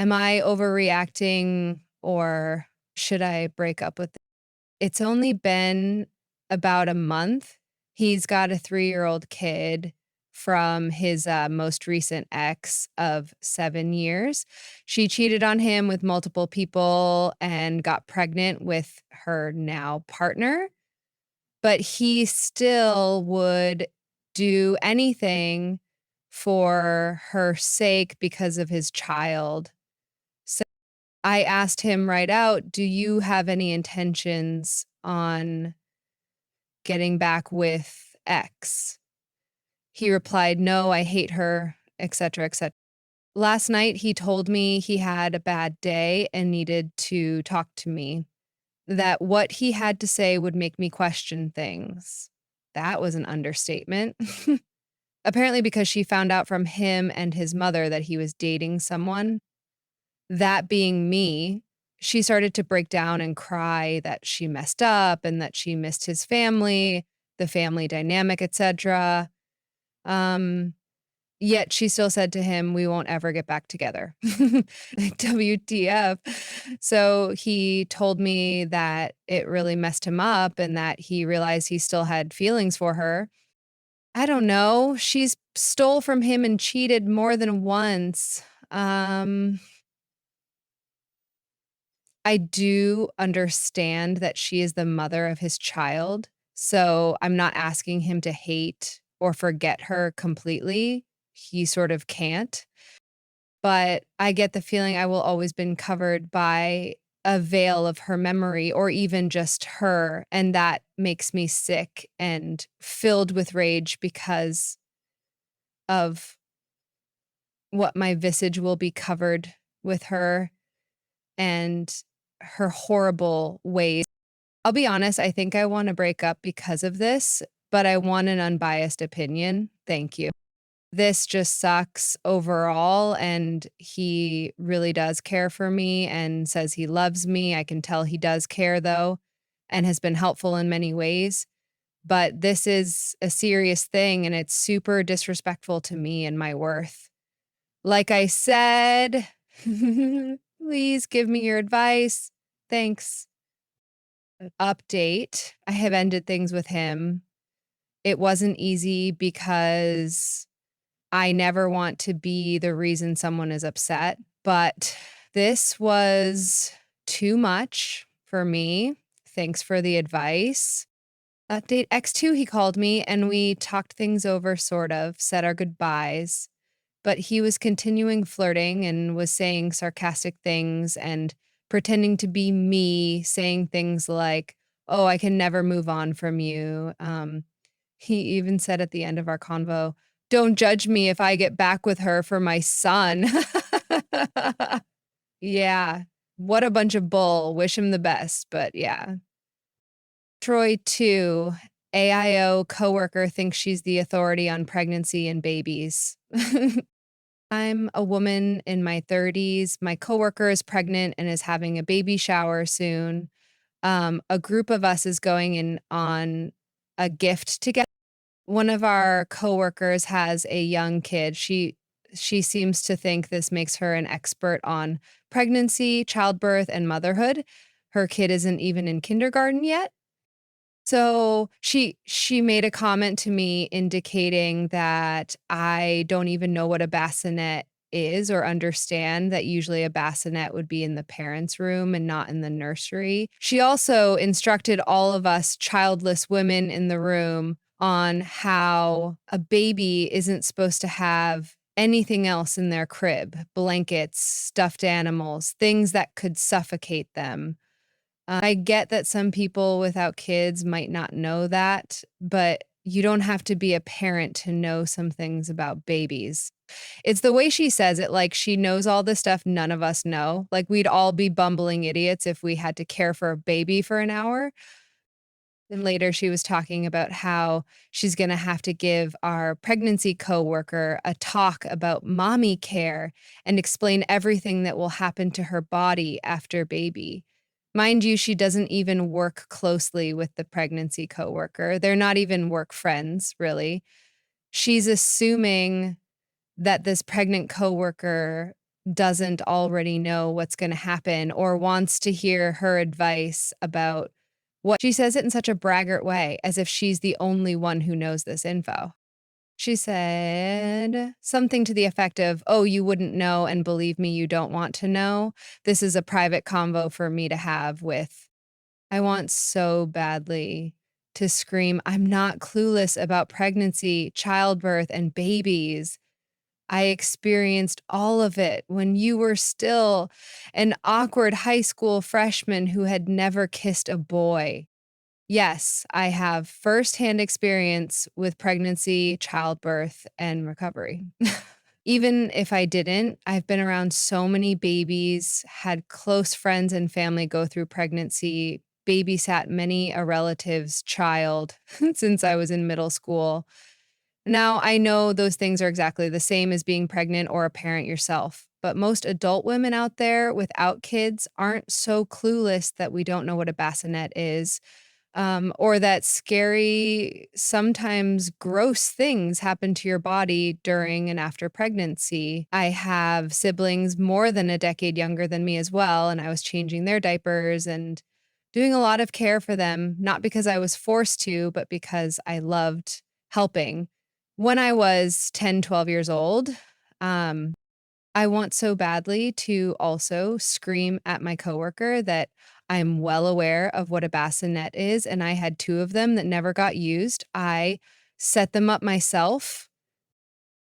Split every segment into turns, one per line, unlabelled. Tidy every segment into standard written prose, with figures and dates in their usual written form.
Am I overreacting or should I break up with It's only been about a month. He's got a 3-year-old kid from his, most recent ex of 7 years. She cheated on him with multiple people and got pregnant with her now partner, but he still would do anything for her sake because of his child. So I asked him right out, "Do you have any intentions on getting back with X?" He replied, "No, I hate her," etc., etc. Last night, he told me he had a bad day and needed to talk to me, that what he had to say would make me question things. That was an understatement. Apparently, because she found out from him and his mother that he was dating someone, that being me, she started to break down and cry that she messed up and that she missed his family, the family dynamic, etc. Um, Yet she still said to him, "We won't ever get back together." Like, WTF. So he told me that it really messed him up and that he realized he still had feelings for her. I don't know. She's stole from him and cheated more than once. Um, I do understand that she is the mother of his child, so I'm not asking him to hate or forget her completely. He sort of can't. But I get the feeling I will always been covered by a veil of her memory or even just her, and that makes me sick and filled with rage because of what my visage will be covered with her and her horrible ways. I'll be honest, I think I wanna break up because of this, but I want an unbiased opinion. Thank you. This just sucks overall, and he really does care for me and says he loves me. I can tell he does care, though, and has been helpful in many ways. But this is a serious thing, and it's super disrespectful to me and my worth. Like I said, please give me your advice. Thanks. Update. I have ended things with him. It wasn't easy because I never want to be the reason someone is upset, but this was too much for me. Thanks for the advice. Update X2, he called me and we talked things over, sort of, said our goodbyes, but he was continuing flirting and was saying sarcastic things and pretending to be me, saying things like, "Oh, I can never move on from you." He even said at the end of our convo, "Don't judge me if I get back with her for my son." Yeah. What a bunch of bull. Wish him the best, but yeah. Troy 2, AIO coworker thinks she's the authority on pregnancy and babies. I'm a woman in my 30s. My coworker is pregnant and is having a baby shower soon. A group of us is going in on a gift together. One of our coworkers has a young kid. She seems to think this makes her an expert on pregnancy, childbirth, and motherhood. Her kid isn't even in kindergarten yet. So she made a comment to me indicating that I don't even know what a bassinet is or understand that usually a bassinet would be in the parents' room and not in the nursery. She also instructed all of us childless women in the room on how a baby isn't supposed to have anything else in their crib, blankets, stuffed animals, things that could suffocate them. I get that some people without kids might not know that, but you don't have to be a parent to know some things about babies. It's the way she says it, like she knows all this stuff none of us know. Like we'd all be bumbling idiots if we had to care for a baby for an hour. Then later she was talking about how she's gonna have to give our pregnancy coworker a talk about mommy care and explain everything that will happen to her body after baby. Mind you, she doesn't even work closely with the pregnancy coworker. They're not even work friends, really. She's assuming that this pregnant coworker doesn't already know what's gonna happen or wants to hear her advice about what she says it in such a braggart way, as if she's the only one who knows this info. She said something to the effect of, "Oh, you wouldn't know, and believe me, you don't want to know. This is a private convo for me to have with." I want so badly to scream, "I'm not clueless about pregnancy, childbirth, and babies. I experienced all of it when you were still an awkward high school freshman who had never kissed a boy." Yes, I have firsthand experience with pregnancy, childbirth, and recovery. Even if I didn't, I've been around so many babies, had close friends and family go through pregnancy, babysat many a relative's child since I was in middle school. Now, I know those things are exactly the same as being pregnant or a parent yourself, but most adult women out there without kids aren't so clueless that we don't know what a bassinet is, or that scary, sometimes gross things happen to your body during and after pregnancy. I have siblings more than a decade younger than me as well, and I was changing their diapers and doing a lot of care for them, not because I was forced to, but because I loved helping. When I was 10, 12 years old, um, I want so badly to also scream at my coworker that I'm well aware of what a bassinet is, and I had 2 of them that never got used. I set them up myself.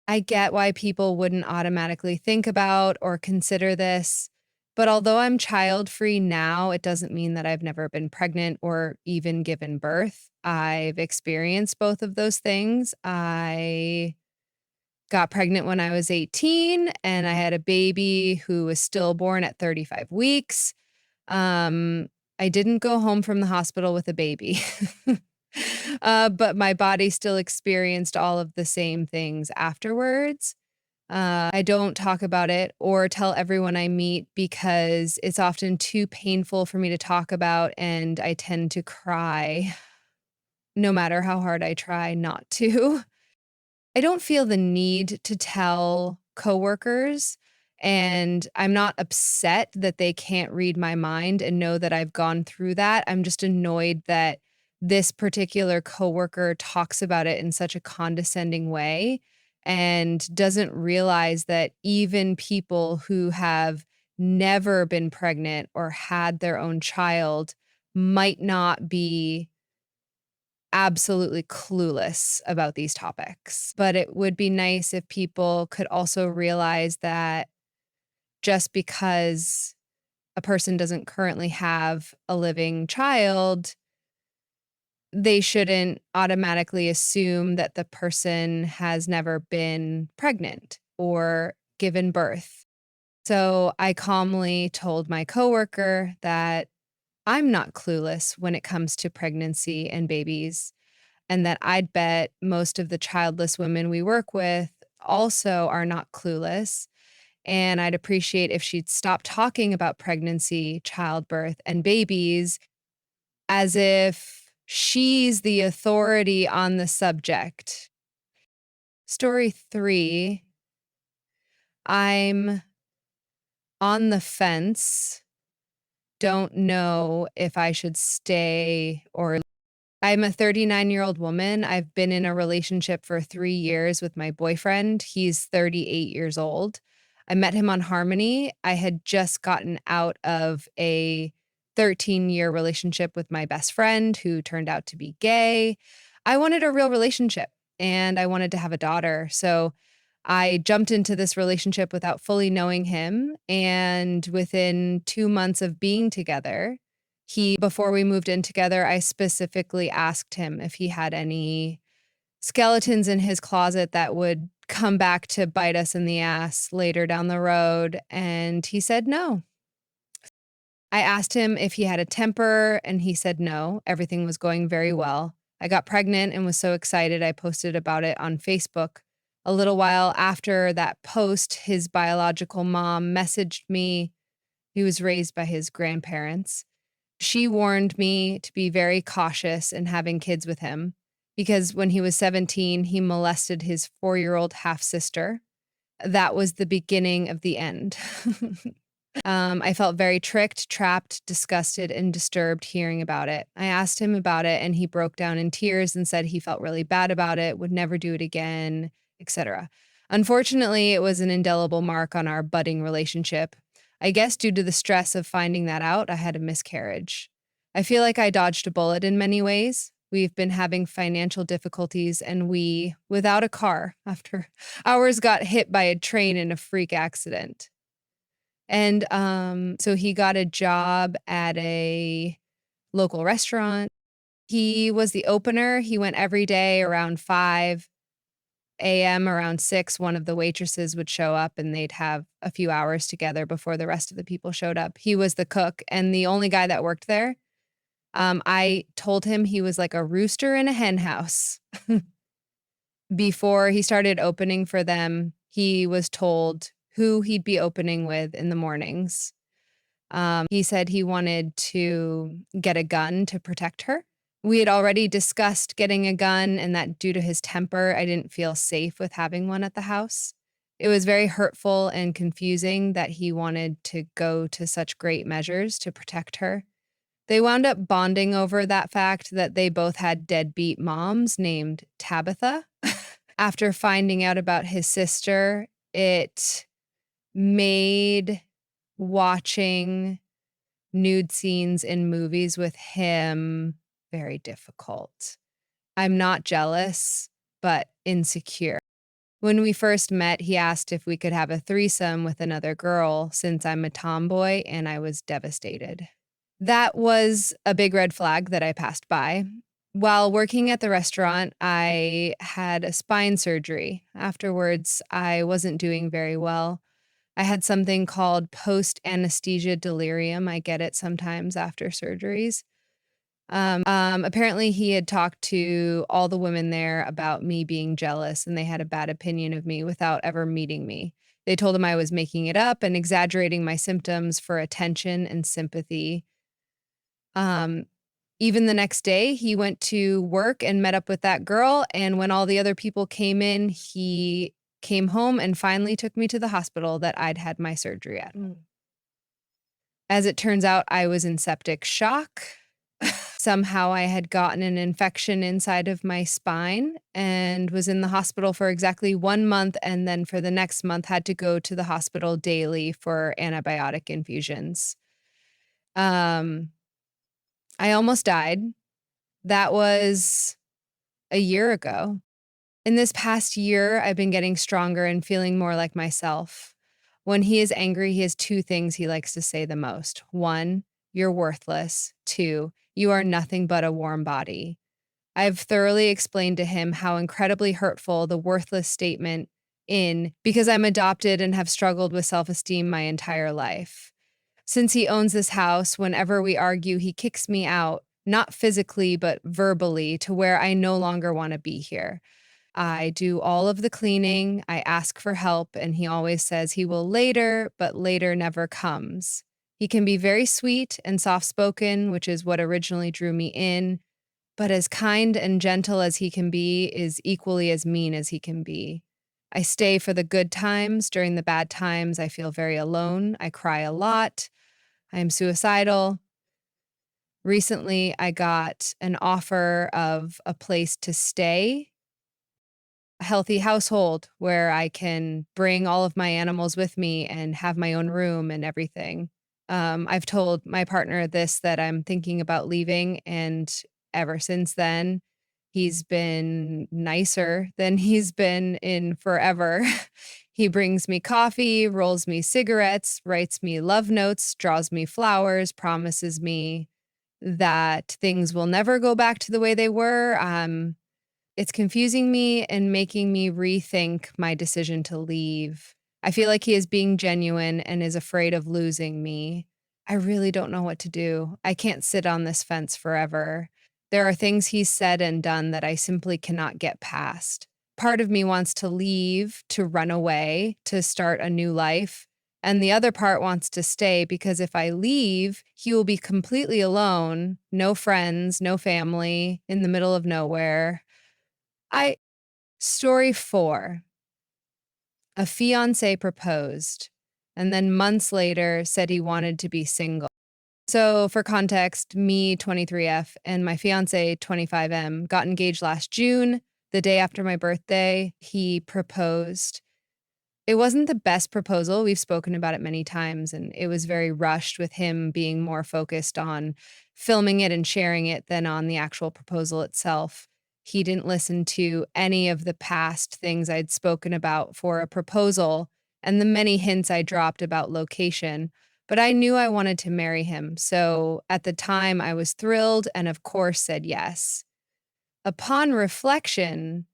I get why people wouldn't automatically think about or consider this, but although I'm child-free now, it doesn't mean that I've never been pregnant or even given birth. I've experienced both of those things. I got pregnant when I was 18, and I had a baby who was stillborn at 35 weeks. Um, I didn't go home from the hospital with a baby. But my body still experienced all of the same things afterwards. I don't talk about it or tell everyone I meet because it's often too painful for me to talk about, and I tend to cry no matter how hard I try not to. I don't feel the need to tell coworkers, and I'm not upset that they can't read my mind and know that I've gone through that. I'm just annoyed that this particular coworker talks about it in such a condescending way and doesn't realize that even people who have never been pregnant or had their own child might not be absolutely clueless about these topics. But it would be nice if people could also realize that just because a person doesn't currently have a living child, they shouldn't automatically assume that the person has never been pregnant or given birth. So I calmly told my coworker that I'm not clueless when it comes to pregnancy and babies, and that I'd bet most of the childless women we work with also are not clueless. And I'd appreciate if she'd stop talking about pregnancy, childbirth, and babies as if she's the authority on the subject. Story 3, I'm on the fence, don't know if I should stay or I'm a 39-year-old woman. I've been in a relationship for 3 years with my boyfriend. He's 38 years old. I met him on Harmony. I had just gotten out of a 13-year relationship with my best friend who turned out to be gay. I wanted a real relationship, and I wanted to have a daughter. So I jumped into this relationship without fully knowing him, and within 2 months of being together, before we moved in together, I specifically asked him if he had any skeletons in his closet that would come back to bite us in the ass later down the road, and he said no. I asked him if he had a temper, and he said no. Everything was going very well. I got pregnant and was so excited I posted about it on Facebook. A little while after that post, his biological mom messaged me. He was raised by his grandparents. She warned me to be very cautious in having kids with him because when he was 17, he molested his 4-year-old half sister. That was the beginning of the end. I felt very tricked, trapped, disgusted, and disturbed hearing about it. I asked him about it, and he broke down in tears and said he felt really bad about it, would never do it again, etc. Unfortunately, it was an indelible mark on our budding relationship. I guess due to the stress of finding that out, I had a miscarriage. I feel like I dodged a bullet in many ways. We've been having financial difficulties, and we, without a car, after hours, got hit by a train in a freak accident. And, so he got a job at a local restaurant. He was the opener. He went every day around 5 AM, around 6, one of the waitresses would show up and they'd have a few hours together before the rest of the people showed up. He was the cook and the only guy that worked there. I told him he was like a rooster in a hen house. Before he started opening for them, he was told who he'd be opening with in the mornings. He said he wanted to get a gun to protect her. We had already discussed getting a gun, and that due to his temper, I didn't feel safe with having one at the house. It was very hurtful and confusing that he wanted to go to such great measures to protect her. They wound up bonding over that fact that they both had deadbeat moms named Tabitha. After finding out about his sister, it made watching nude scenes in movies with him very difficult. I'm not jealous, but insecure. When we first met, he asked if we could have a threesome with another girl since I'm a tomboy, and I was devastated. That was a big red flag that I passed by. While working at the restaurant, I had a spine surgery. Afterwards, I wasn't doing very well. I had something called post-anesthesia delirium. I get it sometimes after surgeries. Apparently he had talked to all the women there about me being jealous, and they had a bad opinion of me without ever meeting me. They told him I was making it up and exaggerating my symptoms for attention and sympathy. Um, Even the next day, he went to work and met up with that girl, and when all the other people came in, he came home and finally took me to the hospital that I'd had my surgery at. As it turns out, I was in septic shock. Somehow I had gotten an infection inside of my spine and was in the hospital for exactly 1 month, and then for the next month had to go to the hospital daily for antibiotic infusions. Um, I almost died. That was a year ago. In this past year, I've been getting stronger and feeling more like myself. When he is angry, he has two things he likes to say the most. One, you're worthless. Two, you are nothing but a warm body. I've thoroughly explained to him how incredibly hurtful the worthless statement in because I'm adopted and have struggled with self-esteem my entire life. Since he owns this house, whenever we argue, he kicks me out, not physically, but verbally, to where I no longer want to be here. I do all of the cleaning, I ask for help, and he always says he will later, but later never comes. He can be very sweet and soft-spoken, which is what originally drew me in, but as kind and gentle as he can be is equally as mean as he can be. I stay for the good times. During the bad times, I feel very alone. I cry a lot. I am suicidal. Recently, I got an offer of a place to stay, a healthy household where I can bring all of my animals with me and have my own room and everything. I've told my partner this that I'm thinking about leaving, and ever since then, he's been nicer than he's been in forever. He brings me coffee, rolls me cigarettes, writes me love notes, draws me flowers, promises me that things will never go back to the way they were. It's confusing me and making me rethink my decision to leave. I feel like he is being genuine and is afraid of losing me. I really don't know what to do. I can't sit on this fence forever. There are things he's said and done that I simply cannot get past. Part of me wants to leave, to run away, to start a new life. And the other part wants to stay because if I leave, he will be completely alone, no friends, no family, in the middle of nowhere. I Story 4. A fiance proposed, and then months later said he wanted to be single. So, for context, me, 23F, and my fiance, 25M, got engaged last June. The day after my birthday, he proposed. It wasn't the best proposal. We've spoken about it many times, and it was very rushed with him being more focused on filming it and sharing it than on the actual proposal itself. He didn't listen to any of the past things I'd spoken about for a proposal and the many hints I dropped about location. But I knew I wanted to marry him. So at the time, I was thrilled and, of course, said yes. Upon reflection,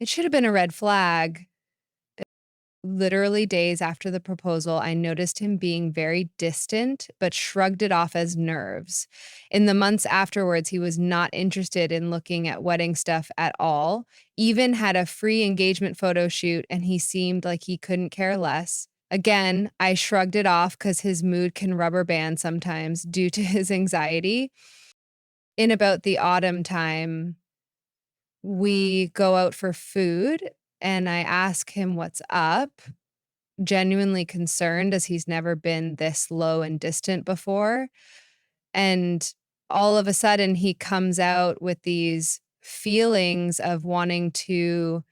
it should have been a red flag. Literally days after the proposal, I noticed him being very distant, but shrugged it off as nerves. In the months afterwards, he was not interested in looking at wedding stuff at all, even had a free engagement photo shoot, and he seemed like he couldn't care less. Again, I shrugged it off because his mood can rubber band sometimes due to his anxiety. In about the autumn time, we go out for food, and I ask him what's up, genuinely concerned as he's never been this low and distant before. And all of a sudden, he comes out with these feelings of wanting to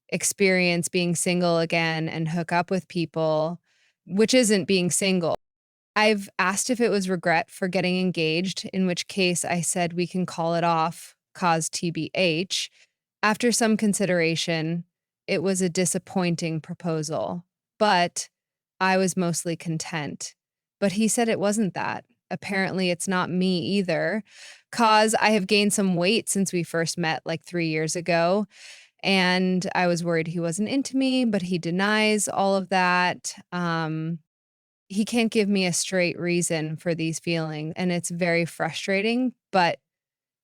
experience being single again and hook up with people, which isn't being single. I've asked if it was regret for getting engaged, in which case I said we can call it off, cause TBH. After some consideration, it was a disappointing proposal, but I was mostly content. But he said it wasn't that. Apparently, it's not me either, cause I have gained some weight since we first met like 3 years ago. And I was worried he wasn't into me, but he denies all of that. He can't give me a straight reason for these feelings, and it's very frustrating. But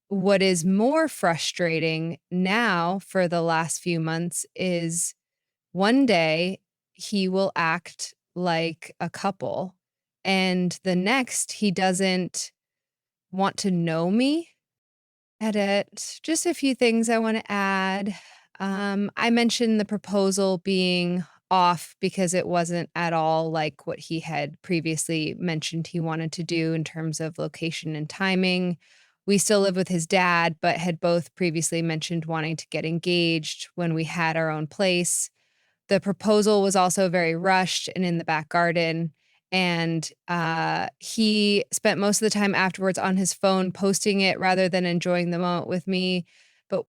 what is more frustrating now for the last few months is one day he will act like a couple, and the next he doesn't want to know me. Edit. Just a few things I want to add. I mentioned the proposal being off because it wasn't at all like what he had previously mentioned he wanted to do in terms of location and timing. We still live with his dad, but had both previously mentioned wanting to get engaged when we had our own place. The proposal was also very rushed and in the back garden. And he spent most of the time afterwards on his phone posting it rather than enjoying the moment with me. But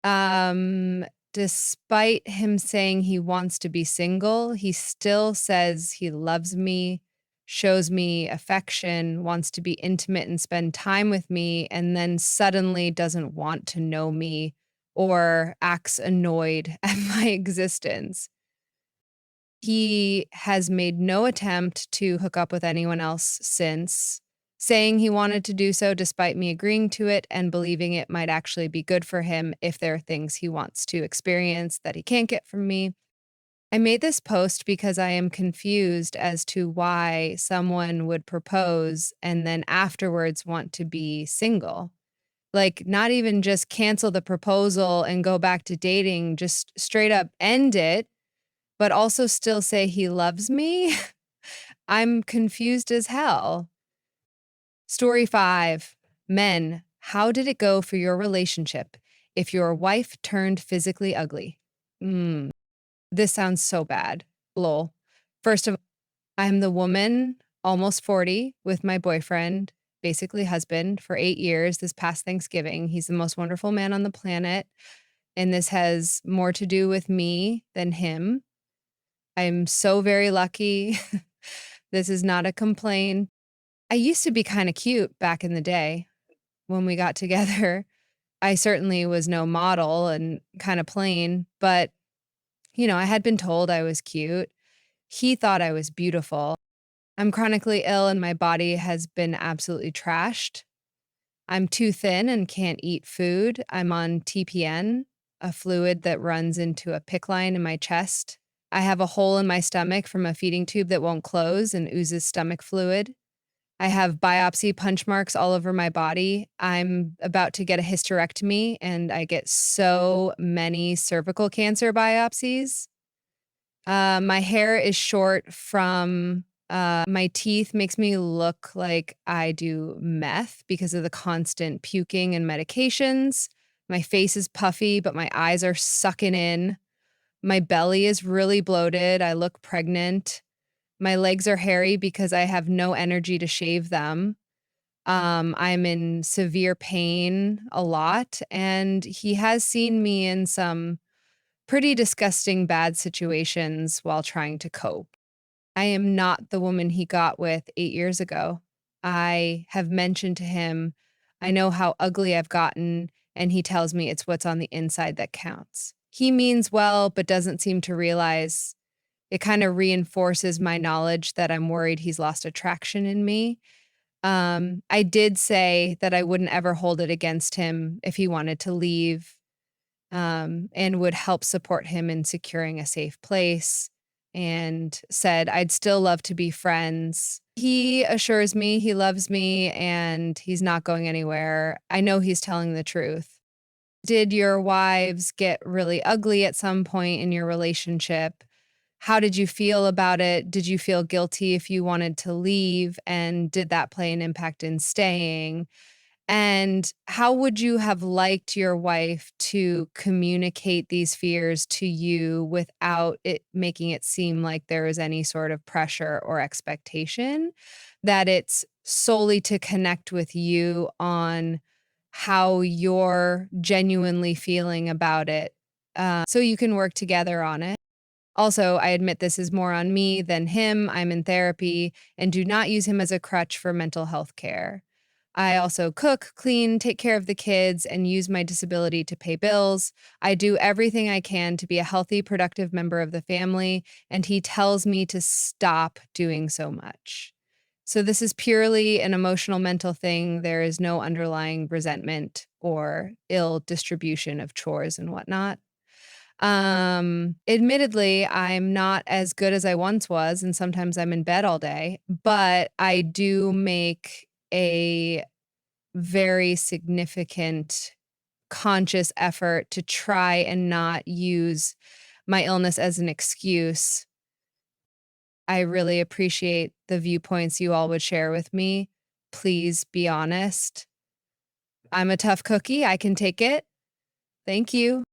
um, despite him saying he wants to be single, he still says he loves me, shows me affection, wants to be intimate and spend time with me, and then suddenly doesn't want to know me or acts annoyed at my existence. He has made no attempt to hook up with anyone else since, saying he wanted to do so despite me agreeing to it and believing it might actually be good for him if there are things he wants to experience that he can't get from me. I made this post because I am confused as to why someone would propose and then afterwards want to be single. Like, not even just cancel the proposal and go back to dating, just straight up end it, but also still say he loves me? I'm confused as hell. Story 5. Men, how did it go for your relationship if your wife turned physically ugly? This sounds so bad. Lol. First of all, I'm the woman, almost 40, with my boyfriend, basically husband, for 8 years this past Thanksgiving. He's the most wonderful man on the planet, and this has more to do with me than him. I'm so very lucky. This is not a complaint. I used to be kind of cute back in the day when we got together. I certainly was no model and kind of plain, but I had been told I was cute. He thought I was beautiful. I'm chronically ill and my body has been absolutely trashed. I'm too thin and can't eat food. I'm on TPN, a fluid that runs into a PICC line in my chest. I have a hole in my stomach from a feeding tube that won't close and oozes stomach fluid. I have biopsy punch marks all over my body. I'm about to get a hysterectomy and I get so many cervical cancer biopsies. My hair is short from my teeth makes me look like I do meth because of the constant puking and medications. My face is puffy, but my eyes are sucking in. My belly is really bloated. I look pregnant. My legs are hairy because I have no energy to shave them. I'm in severe pain a lot, and he has seen me in some pretty disgusting bad situations while trying to cope. I am not the woman he got with 8 years ago. I have mentioned to him, I know how ugly I've gotten, and he tells me it's what's on the inside that counts. He means well, but doesn't seem to realize it kind of reinforces my knowledge that I'm worried he's lost attraction in me. I did say that I wouldn't ever hold it against him if he wanted to leave, and would help support him in securing a safe place, and said I'd still love to be friends. He assures me he loves me and he's not going anywhere. I know he's telling the truth. Did your wives get really ugly at some point in your relationship? How did you feel about it? Did you feel guilty if you wanted to leave? And did that play an impact in staying? And how would you have liked your wife to communicate these fears to you without it making it seem like there is any sort of pressure or expectation? That it's solely to connect with you on how you're genuinely feeling about it, so you can work together on it. Also, I admit this is more on me than him. I'm in therapy and do not use him as a crutch for mental health care. I also cook, clean, take care of the kids, and use my disability to pay bills. I do everything I can to be a healthy, productive member of the family, and he tells me to stop doing so much. So, this is purely an emotional mental thing. There is no underlying resentment or ill distribution of chores and whatnot. Admittedly, I'm not as good as I once was, and sometimes I'm in bed all day, but I do make a very significant conscious effort to try and not use my illness as an excuse. I really appreciate the viewpoints you all would share with me. Please be honest. I'm a tough cookie. I can take it. Thank you.